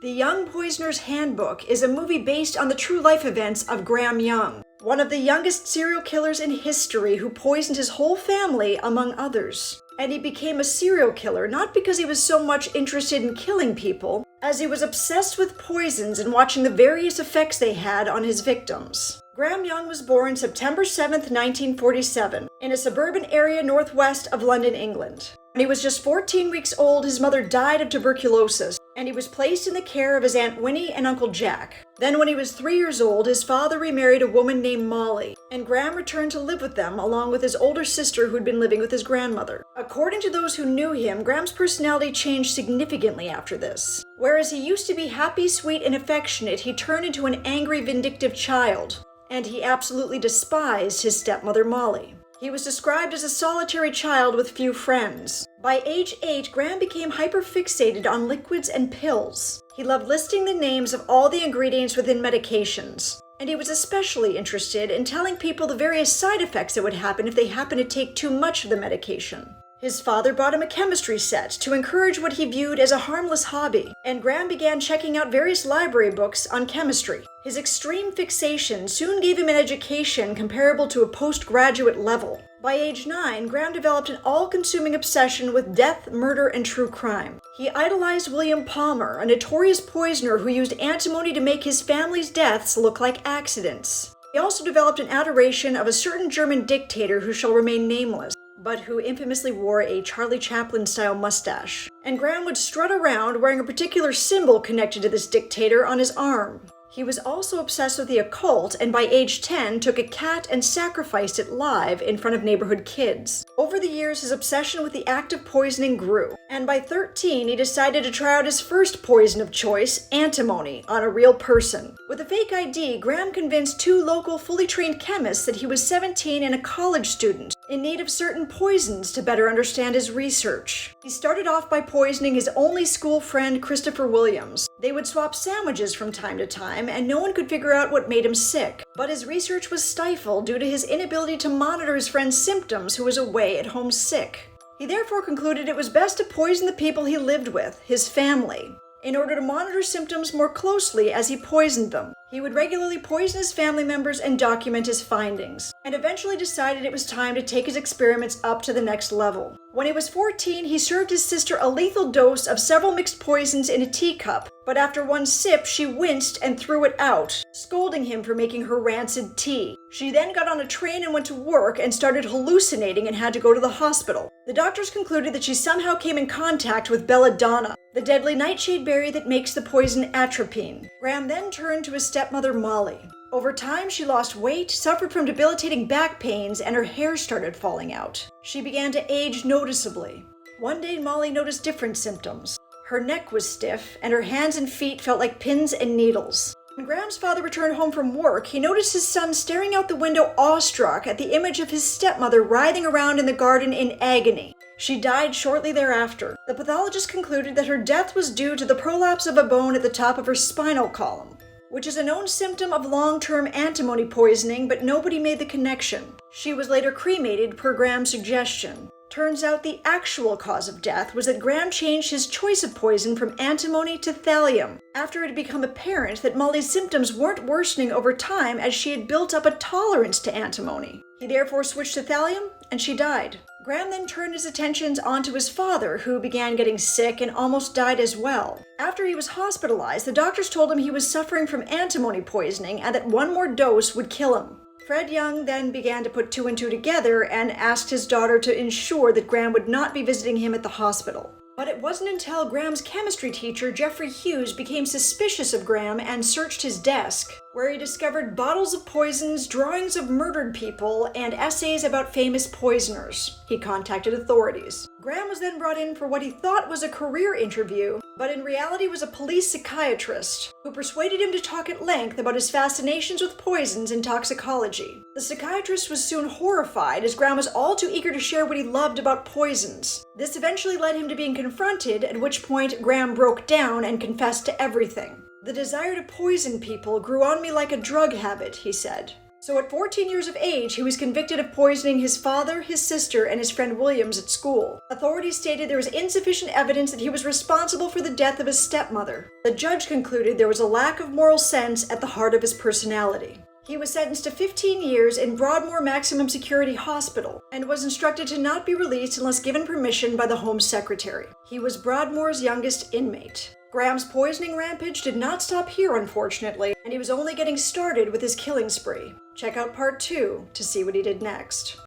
The Young Poisoner's Handbook is a movie based on the true life events of Graham Young, one of the youngest serial killers in history who poisoned his whole family, among others. And he became a serial killer not because he was so much interested in killing people, as he was obsessed with poisons and watching the various effects they had on his victims. Graham Young was born September 7, 1947, in a suburban area northwest of London, England. When he was just 14 weeks old, his mother died of tuberculosis, and he was placed in the care of his Aunt Winnie and Uncle Jack. Then when he was 3 years old, his father remarried a woman named Molly, and Graham returned to live with them along with his older sister who'd been living with his grandmother. According to those who knew him, Graham's personality changed significantly after this. Whereas he used to be happy, sweet, and affectionate, he turned into an angry, vindictive child, and he absolutely despised his stepmother Molly. He was described as a solitary child with few friends. By age 8, Graham became hyperfixated on liquids and pills. He loved listing the names of all the ingredients within medications, and he was especially interested in telling people the various side effects that would happen if they happened to take too much of the medication. His father bought him a chemistry set to encourage what he viewed as a harmless hobby, and Graham began checking out various library books on chemistry. His extreme fixation soon gave him an education comparable to a postgraduate level. By age 9, Graham developed an all-consuming obsession with death, murder, and true crime. He idolized William Palmer, a notorious poisoner who used antimony to make his family's deaths look like accidents. He also developed an adoration of a certain German dictator who shall remain nameless, but who infamously wore a Charlie Chaplin-style mustache. And Graham would strut around wearing a particular symbol connected to this dictator on his arm. He was also obsessed with the occult, and by age 10 took a cat and sacrificed it live in front of neighborhood kids. Over the years, his obsession with the act of poisoning grew, and by 13 he decided to try out his first poison of choice, antimony, on a real person. With a fake ID, Graham convinced 2 local fully trained chemists that he was 17 and a college student, in need of certain poisons to better understand his research. He started off by poisoning his only school friend, Christopher Williams. They would swap sandwiches from time to time, and no one could figure out what made him sick. But his research was stifled due to his inability to monitor his friend's symptoms who was away at home sick. He therefore concluded it was best to poison the people he lived with, his family, in order to monitor symptoms more closely as he poisoned them. He would regularly poison his family members and document his findings, and eventually decided it was time to take his experiments up to the next level. When he was 14, he served his sister a lethal dose of several mixed poisons in a teacup, but after one sip, she winced and threw it out, scolding him for making her rancid tea. She then got on a train and went to work and started hallucinating and had to go to the hospital. The doctors concluded that she somehow came in contact with belladonna, the deadly nightshade berry that makes the poison atropine. Graham then turned to his stepmother Molly. Over time, she lost weight, suffered from debilitating back pains, and her hair started falling out. She began to age noticeably. One day, Molly noticed different symptoms. Her neck was stiff, and her hands and feet felt like pins and needles. When Graham's father returned home from work, he noticed his son staring out the window awestruck at the image of his stepmother writhing around in the garden in agony. She died shortly thereafter. The pathologist concluded that her death was due to the prolapse of a bone at the top of her spinal column, which is a known symptom of long-term antimony poisoning, but nobody made the connection. She was later cremated per Graham's suggestion. Turns out the actual cause of death was that Graham changed his choice of poison from antimony to thallium, after it had become apparent that Molly's symptoms weren't worsening over time as she had built up a tolerance to antimony. He therefore switched to thallium, and she died. Graham then turned his attentions onto his father, who began getting sick and almost died as well. After he was hospitalized, the doctors told him he was suffering from antimony poisoning and that one more dose would kill him. Fred Young then began to put 2 and 2 together and asked his daughter to ensure that Graham would not be visiting him at the hospital. But it wasn't until Graham's chemistry teacher, Jeffrey Hughes, became suspicious of Graham and searched his desk, where he discovered bottles of poisons, drawings of murdered people, and essays about famous poisoners. He contacted authorities. Graham was then brought in for what he thought was a career interview, but in reality was a police psychiatrist who persuaded him to talk at length about his fascinations with poisons and toxicology. The psychiatrist was soon horrified, as Graham was all too eager to share what he loved about poisons. This eventually led him to being confronted, at which point Graham broke down and confessed to everything. "The desire to poison people grew on me like a drug habit," he said. So at 14 years of age, he was convicted of poisoning his father, his sister, and his friend Williams at school. Authorities stated there was insufficient evidence that he was responsible for the death of his stepmother. The judge concluded there was a lack of moral sense at the heart of his personality. He was sentenced to 15 years in Broadmoor Maximum Security Hospital and was instructed to not be released unless given permission by the Home Secretary. He was Broadmoor's youngest inmate. Graham's poisoning rampage did not stop here, unfortunately, and he was only getting started with his killing spree. Check out part 2 to see what he did next.